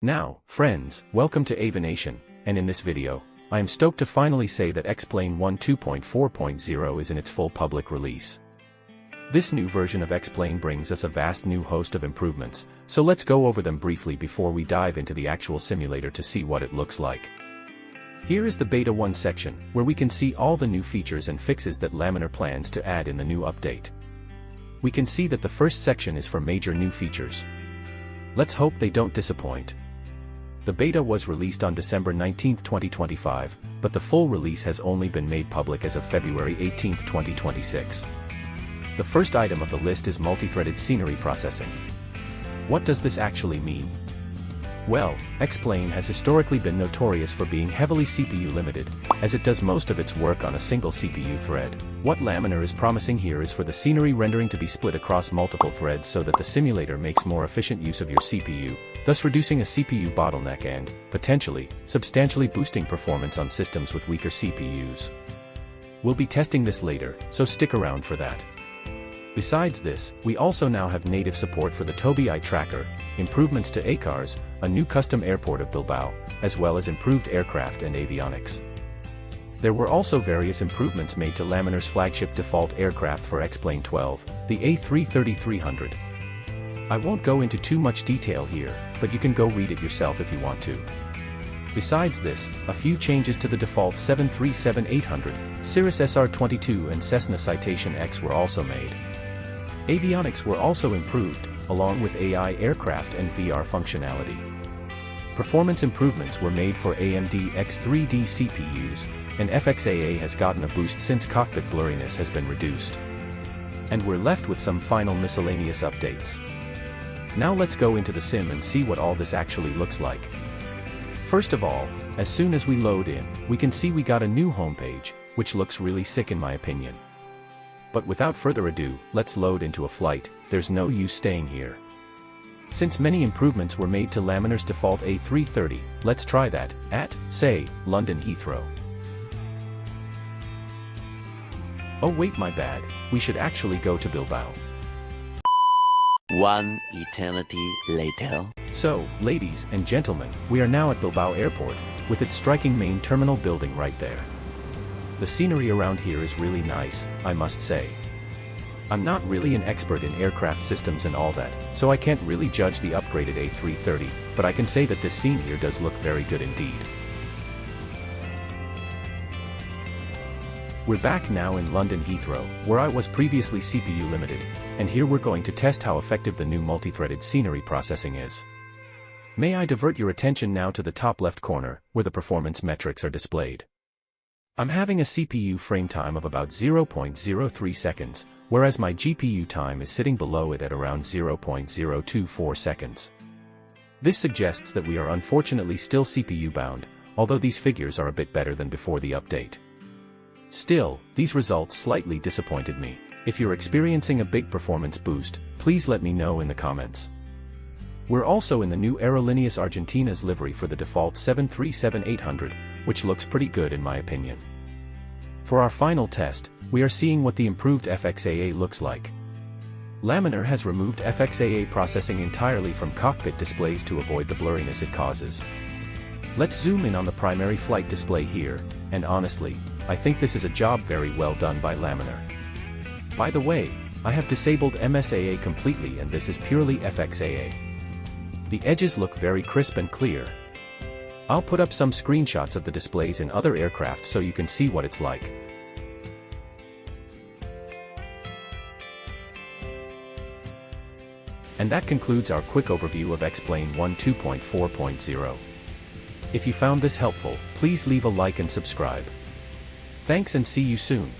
Now, friends, welcome to Aviation, and in this video, I am stoked to finally say that X-Plane 1 2.4.0 is in its full public release. This new version of X-Plane brings us a vast new host of improvements, so let's go over them briefly before we dive into the actual simulator to see what it looks like. Here is the Beta 1 section, where we can see all the new features and fixes that Laminar plans to add in the new update. We can see that the first section is for major new features. Let's hope they don't disappoint. The beta was released on December 19, 2025, but the full release has only been made public as of February 18, 2026. The first item of the list is multi-threaded scenery processing. What does this actually mean? Well, X-Plane has historically been notorious for being heavily CPU limited, as it does most of its work on a single CPU thread. What Laminar is promising here is for the scenery rendering to be split across multiple threads so that the simulator makes more efficient use of your CPU, thus reducing a CPU bottleneck and, potentially, substantially boosting performance on systems with weaker CPUs. We'll be testing this later, so stick around for that. Besides this, we also now have native support for the Tobii eye tracker, improvements to ACARS, a new custom airport of Bilbao, as well as improved aircraft and avionics. There were also various improvements made to Laminar's flagship default aircraft for X-Plane 12, the A330-300. I won't go into too much detail here, but you can go read it yourself if you want to. Besides this, a few changes to the default 737-800, Cirrus SR-22 and Cessna Citation X were also made. Avionics were also improved, along with AI aircraft and VR functionality. Performance improvements were made for AMD X3D CPUs, and FXAA has gotten a boost since cockpit blurriness has been reduced. And we're left with some final miscellaneous updates. Now let's go into the sim and see what all this actually looks like. First of all, as soon as we load in, we can see we got a new homepage, which looks really sick in my opinion. But without further ado, let's load into a flight. There's no use staying here. Since many improvements were made to Laminar's default A330, let's try that, at, say, London Heathrow. Oh wait, my bad, we should actually go to Bilbao. One eternity later. So, ladies and gentlemen, we are now at Bilbao Airport, with its striking main terminal building right there. The scenery around here is really nice, I must say. I'm not really an expert in aircraft systems and all that, so I can't really judge the upgraded A330, but I can say that this scene here does look very good indeed. We're back now in London Heathrow, where I was previously CPU limited, and here we're going to test how effective the new multi-threaded scenery processing is. May I divert your attention now to the top left corner, where the performance metrics are displayed. I'm having a CPU frame time of about 0.03 seconds, whereas my GPU time is sitting below it at around 0.024 seconds. This suggests that we are unfortunately still CPU bound, although these figures are a bit better than before the update. Still, these results slightly disappointed me. If you're experiencing a big performance boost, please let me know in the comments. We're also in the new Aerolíneas Argentinas livery for the default 737-800, which looks pretty good in my opinion. For our final test, we are seeing what the improved FXAA looks like. Laminar has removed FXAA processing entirely from cockpit displays to avoid the blurriness it causes. Let's zoom in on the primary flight display here, and honestly, I think this is a job very well done by Laminar. By the way, I have disabled MSAA completely and this is purely FXAA. The edges look very crisp and clear. I'll put up some screenshots of the displays in other aircraft so you can see what it's like. And that concludes our quick overview of X-Plane 1 2.4.0. If you found this helpful, please leave a like and subscribe. Thanks and see you soon.